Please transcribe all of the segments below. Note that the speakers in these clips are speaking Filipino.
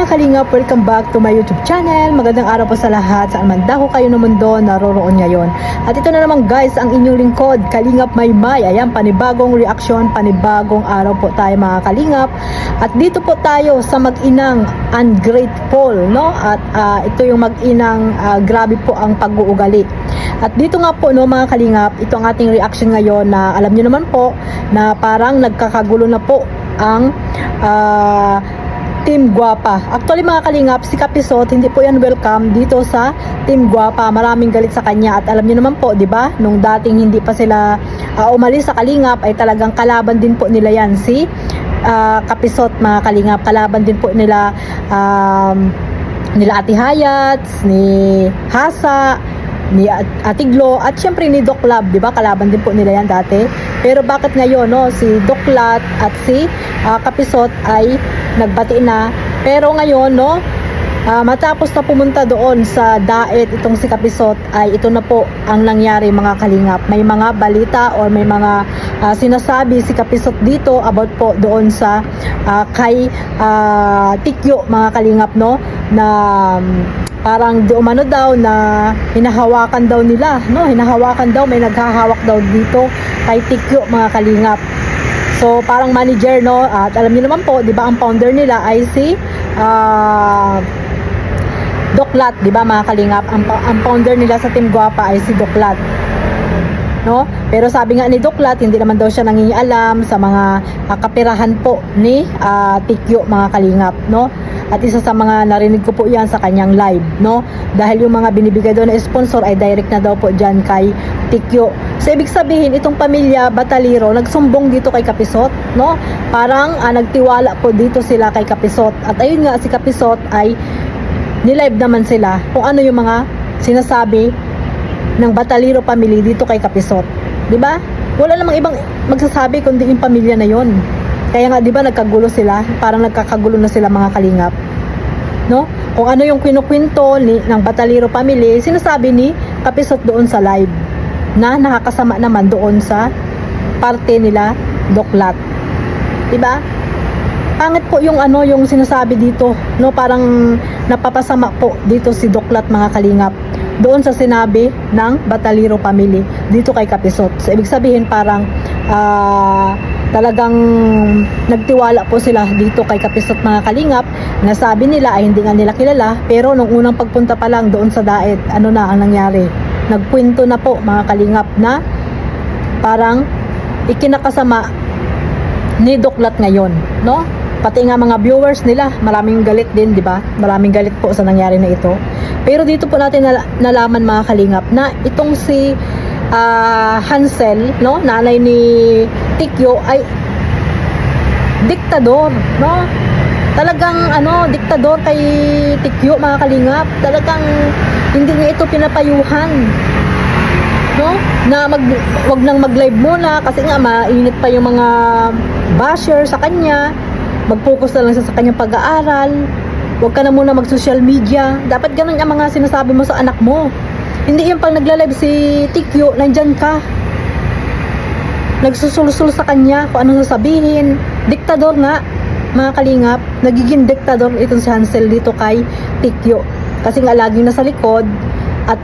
Kalingap, welcome back to my YouTube channel. Magandang araw po sa lahat, saan man dako kayo ng mundo naroroon ngayon. At ito na naman guys, ang inyong lingkod, Kalingap Maymay. Ayan, panibagong reaction, panibagong araw po tayo mga Kalingap. At dito po tayo sa mag-inang ungrateful, no? At ito yung mag-inang grabe po ang pag-uugali. At dito nga po no mga Kalingap, ito ang ating reaction ngayon na alam niyo naman po na parang nagkakagulo na po ang Team Guapa. Actually mga Kalingap, si Kapisot hindi po yan welcome dito sa Team Guapa. Maraming galit sa kanya at alam niyo naman po, 'di ba? Nung dating hindi pa sila umalis sa Kalingap ay talagang kalaban din po nila yan si Kapisot mga Kalingap. Kalaban din po nila nila Ate Hayats, ni Hasa, ni Atiglo at syempre ni Doklab, 'di ba? Kalaban din po nila yan dati. Pero bakit ngayon no si Doklat at si Kapisot ay nagbati na? Pero ngayon no matapos na pumunta doon sa Daet itong si Kapisot ay ito na po ang nangyari mga Kalingap. May mga balita or may mga sinasabi si Kapisot dito about po doon sa kay Tikyo mga Kalingap no na parang di umano daw na hinahawakan daw nila no, hinahawakan daw, may naghahawak daw dito kay Tikyo mga Kalingap. So parang manager no, at alam niyo naman po 'di ba ang founder nila ay si Doklat, 'di ba mga Kalingap? Ang founder nila sa Team Guapa ay si Doklat. No? Pero sabi nga ni Doklat, hindi naman daw siya nangingialam sa mga kapirahan po ni Tikyo mga Kalingap, no? At isa sa mga narinig ko po 'yan sa kanyang live, no? Dahil yung mga binibigay daw na sponsor ay direct na daw po diyan kay Tikyo. So ibig sabihin itong pamilya Bataliro nagsumbong dito kay Kapisot, no? Parang nagtiwala po dito sila kay Kapisot. At ayun nga si Kapisot ay ni-live naman sila kung ano yung mga sinasabi ng Bataliro family dito kay Kapisot. 'Di ba? Wala namang ibang magsasabi kundi yung pamilya na 'yon. Kaya nga 'di ba nagkagulo sila, parang nagkakagulo na sila mga Kalingap. No? Kung ano yung kinukwento ng Bataliro family, sinasabi ni Kapisot doon sa live na nakakasama naman doon sa parte nila Doklat. 'Di ba? Pangit po yung yung sinasabi dito, no? Parang napapasama po dito si Doklat mga Kalingap doon sa sinabi ng Bataliro family dito kay Kapisot. So ibig sabihin parang talagang nagtiwala po sila dito kay Kapisot mga Kalingap na sabi nila ay hindi nga nila kilala, pero nung unang pagpunta pa lang doon sa Daet, ano na ang nangyari? Nagkwento na po mga Kalingap na parang ikinakasama ni Doklat ngayon, no? Pati nga mga viewers nila, maraming galit din, di ba? Maraming galit po sa nangyari na ito. Pero dito po natin nalaman mga Kalingap na itong si Hansel, no, nanay ni Tikyo ay diktador, no? Talagang diktador kay Tikyo mga Kalingap. Talagang hindi niya ito pinapayuhan, no? Na wag nang mag-live muna kasi nga mainit pa yung mga basher sa kanya. Mag-focus na lang sa kanyang pag-aaral. Huwag ka na muna mag-social media. Dapat ganun ang mga sinasabi mo sa anak mo. Hindi yung pag nagla-live si Tikyo, nandyan ka. Nagsusulsul sa kanya kung anong sasabihin. Diktador nga, mga Kalingap. Nagiging diktador itong si Hansel dito kay Tikyo. Kasi nga laging nasa likod at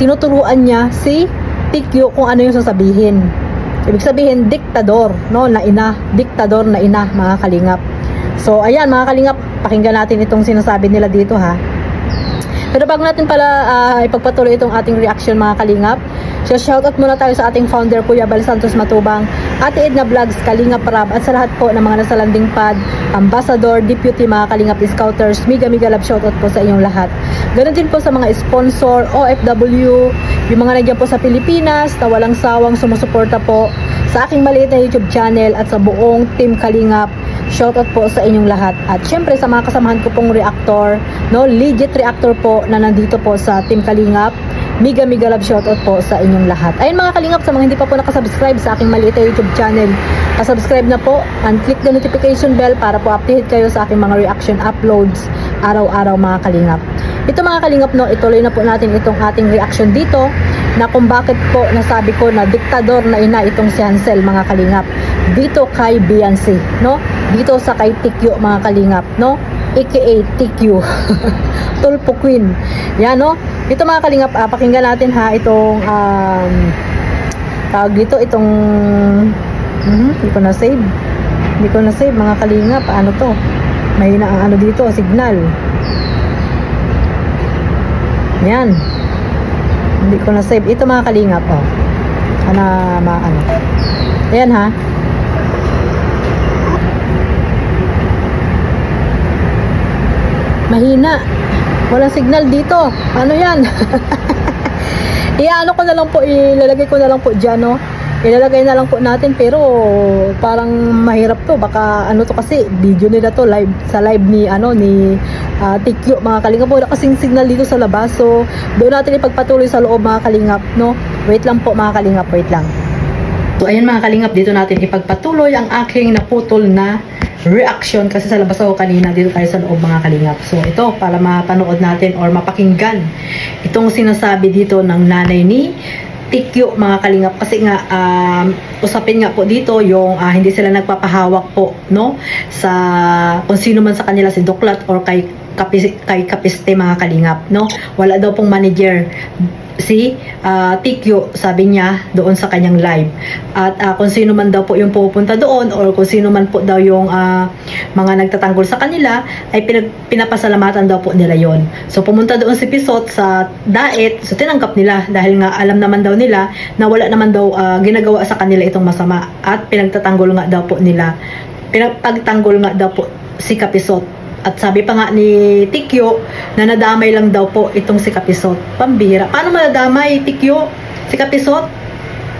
tinuturuan niya si Tikyo kung ano yung sasabihin. Ibig sabihin, diktador, no? Na ina. Diktador na ina, mga Kalingap. So, ayan mga Kalingap, pakinggan natin itong sinasabi nila dito ha. Pero bago natin pala ipagpatuloy itong ating reaction mga Kalingap, so shoutout muna tayo sa ating founder Kuya Bal Santos Matubang, Ate Edna Vlogs, Kalingap Rab, at sa lahat po ng mga nasa landing pad, ambassador, deputy, mga Kalingap Scouters, mega love shoutout po sa inyong lahat. Ganon din po sa mga sponsor, OFW, yung mga nandiyan po sa Pilipinas na walang sawang sumusuporta po sa aking maliit na YouTube channel at sa buong Team Kalingap. Shoutout po sa inyong lahat. At syempre sa mga kasamahan ko pong reactor, no, legit reactor po na nandito po sa Team Kalingap. Mega love shoutout po sa inyong lahat. Ayun mga Kalingap, sa mga hindi pa po nakasubscribe sa aking maliit na YouTube channel, subscribe na po and click the notification bell para po update kayo sa aking mga reaction uploads araw-araw mga Kalingap. Ito mga Kalingap, no, ituloy na po natin itong ating reaction dito na kung bakit po nasabi ko na diktador na ina itong si Hansel mga Kalingap dito kay Beyonce, no? Dito sa kay Tikyo mga Kalingap, no? aka TQ. Tulpo Queen. Yan, no? Ito mga kalingap, pakinggan natin ha, itong, tawag dito, itong, hindi ko na save. Hindi ko na save, mga kalingap. Ano to? Mahina ang ano dito, signal. Yan. Hindi ko na save. Ito mga kalingap, oh. Sana maano. Ayan ha. Mahina. Walang signal dito. Ano yan? Iano ko na lang po, ilalagay ko na lang po dyan, no? Ilalagay na lang po natin, pero parang mahirap to. Baka ano to kasi, video nila to live, sa live ni, TQ, mga kalingap. Wala kasing signal dito sa labas. So, doon natin ipagpatuloy sa loob, mga kalingap, no? Wait lang po, mga kalingap, wait lang. So, ayan mga kalingap, dito natin ipagpatuloy ang aking naputol na reaction kasi sa labas ako kanina, dito tayo sa loob mga kalingap. So ito, para mapanood natin or mapakinggan itong sinasabi dito ng nanay ni TQ mga kalingap, kasi nga usapin nga po dito yung hindi sila nagpapahawak po, no, sa kung sino man sa kanila, si Doklat or kay Kapiste mga kalingap, no. Wala daw pong manager si TQ, sabi niya doon sa kanyang live, at kung sino man daw po yung pupunta doon or kung sino man po daw yung mga nagtatanggol sa kanila ay pinapasalamatan daw po nila yon. So pumunta doon si Pisot sa Daet, so tinanggap nila dahil nga alam naman daw nila na wala naman daw ginagawa sa kanila itong masama, at pinagtatanggol nga daw po nila, pinagtanggol nga daw po si Kapisot. At sabi pa nga ni Tikyo na nadamay lang daw po itong si Kapisot. Pambihira. Paano madamay, Tikyo? Si Kapisot?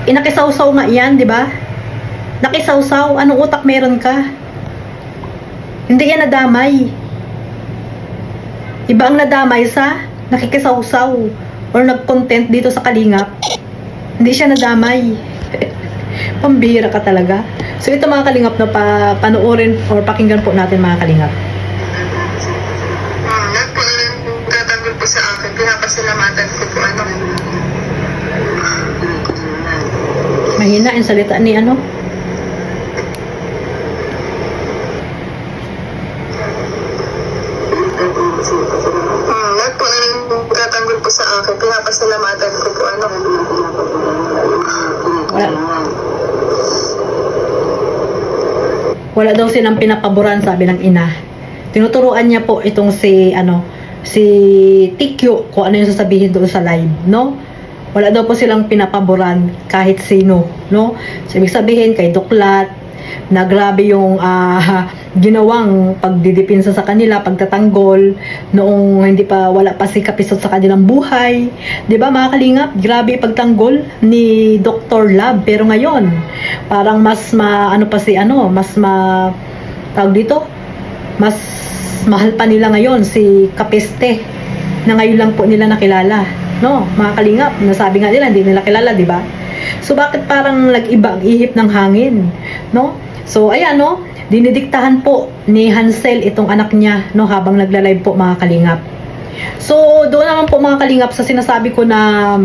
Inakisaw-saw nga yan, di ba? Nakisaw-saw. Anong utak meron ka? Hindi yan nadamay. Iba ang nadamay sa nakikisaw-saw or nag-content dito sa Kalingap. Hindi siya nadamay. Pambihira ka talaga. So ito mga Kalingap na panoorin or pakinggan po natin mga Kalingap. Sa akin, pinapasalamatan ko po Mahina yung salita ni ano? Lahat po na nagtatanggol po sa akin, pinapasalamatan ko po Wala daw silang pinapaboran, sabi ng ina. Tinuturuan niya po itong si TQ kung ano yung sasabihin doon sa live, no? Wala daw po silang pinapaboran kahit sino, no? So, ibig sabihin kay Doklat na grabe yung ginawang pagdidipinsa sa kanila, pagtatanggol noong wala pa si Kapisot sa kanilang buhay. 'Di ba mga Kalingap? Grabe pagtanggol ni Dr. Love, pero ngayon parang mas tawag dito, mas mahal pa nila ngayon si Kapiste na ngayon lang po nila nakilala, no? Mga Kalingap, nasabi nga nila hindi nila kilala, di ba? So bakit parang nag-iba ang ihip ng hangin, no? So ayan, no, dinidiktahan po ni Hansel itong anak niya, no, habang nagla-live po mga Kalingap. So doon naman po mga Kalingap sa sinasabi ko na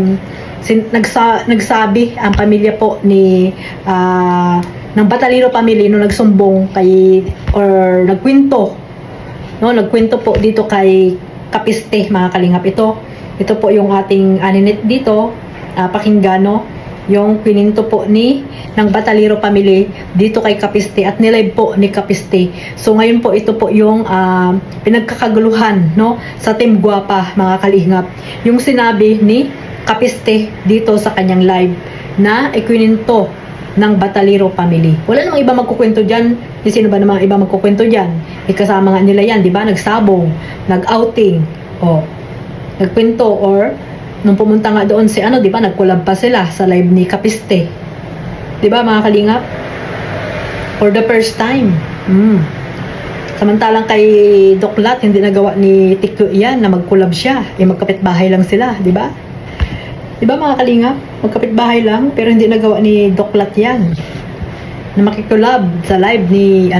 nagsabi ang pamilya po ni ng Batalino family no, nagsumbong kay or nagkwento, no, nagkwento po dito kay Kapiste mga Kalingap. Ito po yung ating aninit dito, pakinggan, no, yung kwininto po ng Bataliro family dito kay Kapiste at nilive po ni Kapiste. So ngayon po ito po yung pinagkakaguluhan, no, sa Team Guapa mga Kalingap. Yung sinabi ni Kapiste dito sa kanyang live na ikwininto ng Bataliro family. Wala namang iba magkukwento dyan. Sino ba namang iba magkukwento dyan? Kasama nga nila yan, di ba? Nagsabong, nag-outing, nagkwento, or nung pumunta nga doon si di ba? Nag-collab pa sila sa live ni Kapiste. Di ba mga Kalingap? For the first time. Samantalang kay Doklat, hindi nagawa ni Tikyo yan na mag-collab siya. Magkapit-bahay lang sila, di ba? Diba mga Kalingap? Magkapit-bahay lang, pero hindi nagawa ni Doklat yan. Na makikulab sa live ni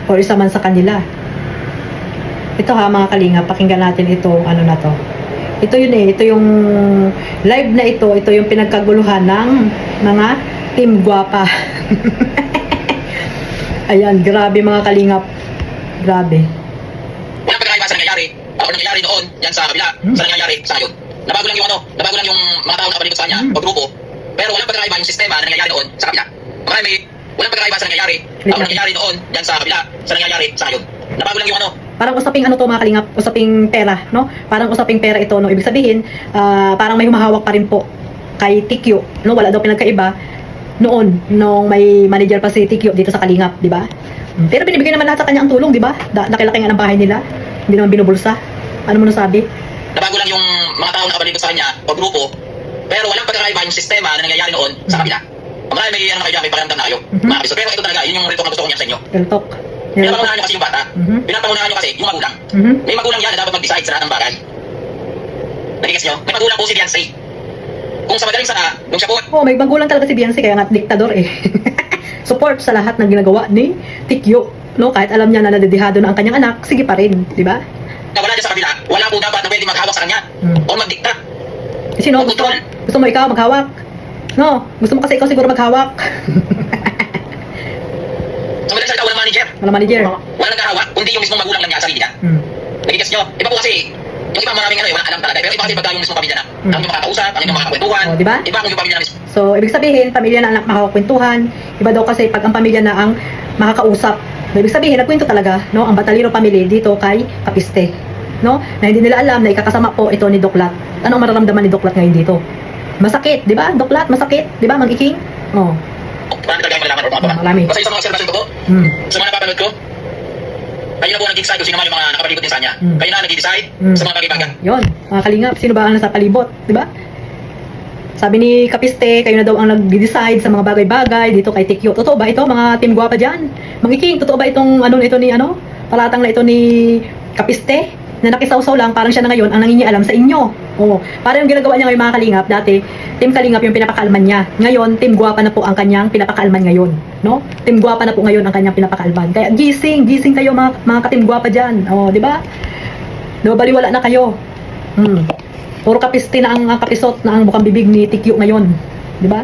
or isa man sa kanila. Ito ha mga Kalingap, pakinggan natin itong na to. Ito yun ito yung live na ito yung pinagkaguluhan ng mga Team Guapa. Ayan, grabe mga Kalingap. Grabe. nangyayari, o nangyayari noon, yan sa kabila, sa nangyayari sa ngayon. Nabago lang yung nabago lang yung mga tao na kapalibot sa kanya, o grupo, pero walang pagkakaiba yung sistema na nangyayari noon sa kabila. Walang pagkakaiba sa nangyayari, o nangyayari noon, yan sa kabila, sa nangyayari sa ngayon. Nabago lang yung Parang usaping ano to mga kalingap, usaping pera, no? Parang usaping pera ito, no? Ibig sabihin, parang may humahawak pa rin po kay Tikyo, no? Wala daw pinagkaiba noon, nung may manager pa si Tikyo dito sa Kalingap, di ba? Pero binibigyan naman lahat sa kanya ang tulong, di ba? Nakilaki nga ng bahay nila, hindi naman binubulsa. Ano mo nasabi? Nabago lang yung mga tao na kapalibot sa kanya, o grupo, pero walang pagkakaiba yung sistema na nangyayari noon sa kabila. Marami may ano kayo dyan, may pakiramdam na kayo, mga kapiso. Pero ito talaga, yun yung rito na gusto ko niyan sa inyo. Real talk. Pinapangunahan nyo kasi yung bata. Pinapangunahan nyo kasi yung magulang. May magulang yan na dapat mag-decide sa lahat ng bagay. Nagigas nyo? May magulang po si Beyonce. Kung sa madaling sana, nung siya po, May magulang talaga si Beyonce, kaya nga diktador eh. Support sa lahat ng ginagawa ni Tikyo, no? Kahit alam niya na nadedihado na ang kanyang anak, sige pa rin, di ba? na wala dyan sa kabila, wala po dapat na pwede maghawak sa kanya. O magdikta. Sino? Gusto mo ikaw maghawak? No, gusto mo kasi ikaw siguro maghawak. Sa madaling salita, walang manager. Walang manager. Walang naghahawak, kundi yung mismong magulang lang niya sa sarili niya. Nagigas nyo? Iba po kasi, yung iba maraming ano walang alam talaga. Pero iba kasi pagka yung mismong pamilya na. Ang yung makakausap, ang yung makakakwentuhan. O, diba? Iba kung yung pamilya na mismo. So, ibig sabihin, pamilya na ang makakakwentuhan. Iba daw kasi pag ang pamilya na ang makakausap. So, ibig sabihin, nagkwento talaga, no, ang Batalino family dito kay Kapiste. No? Na hindi nila alam na ikakasama po ito ni Doklat. Anong mararamdaman ni Doklat ngayon dito? Masakit, di ba? Doklat, masakit. Di ba, Mang Iking? Oh. Marami talaga yung malalaman o mga Marami. Kasi sa mga observation ko po, sa mga napapanood ko, kayo na po nag-decide kung sino man yung mga nakapalibot din sa kanya. Kayo na nag-decide sa mga bagay-bagay. Yon, mga kalingap, sino ba ang nasa palibot, di ba? Sabi ni Kapiste, kayo na daw ang nag-decide sa mga bagay-bagay dito kay Tikyo. Totoo ba ito, mga team guwapa dyan? Mang Iking, totoo ba itong ito ni palatang na ito ni Kapiste? Na nakisawsaw lang, parang siya na ngayon ang nangingialam sa inyo. Oo. Parang yung ginagawa niya ngayon mga kalingap, dati, Team Kalingap yung pinapakalman niya. Ngayon, Team Guwapa na po ang kanyang pinapakalman ngayon. No? Team Guwapa na po ngayon ang kanyang pinapakalman. Kaya gising kayo mga ka-Team Guwapa dyan. O, di ba? No, baliwala na kayo. Puro Kapiste na ang kapisot na ang bukang bibig ni Tikyo ngayon. Di ba?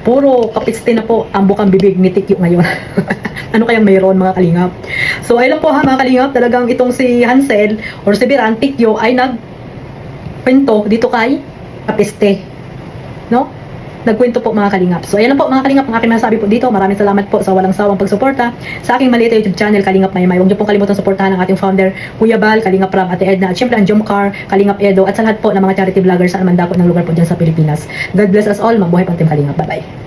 Puro Kapiste na po ang bukang bibig ni Tikyo ngayon. Ano kayang mayroon mga kalingap? So ayun lang po ha mga kalingap, talagang itong si Hansel or si Biran, Tikyo ay nagkwento dito kay Kapiste. No? Nagkwento po mga kalingap. So ayun lang po mga kalingap, ang aking masasabi po dito. Maraming salamat po sa walang sawang pagsuporta sa aking maliit na YouTube channel, Kalingap Maymay. Huwag niyo pong kalimutan suportahan ang ating founder, Kuya Bal, Kalingap Ram, Ate Edna, at syempre ang Jomcar, Kalingap Edo, at sa lahat po ng mga charity vloggers sa Almandaco ng lugar po dyan sa Pilipinas. God bless us all. Mabuhay po ang Team Kalingap. Bye-bye.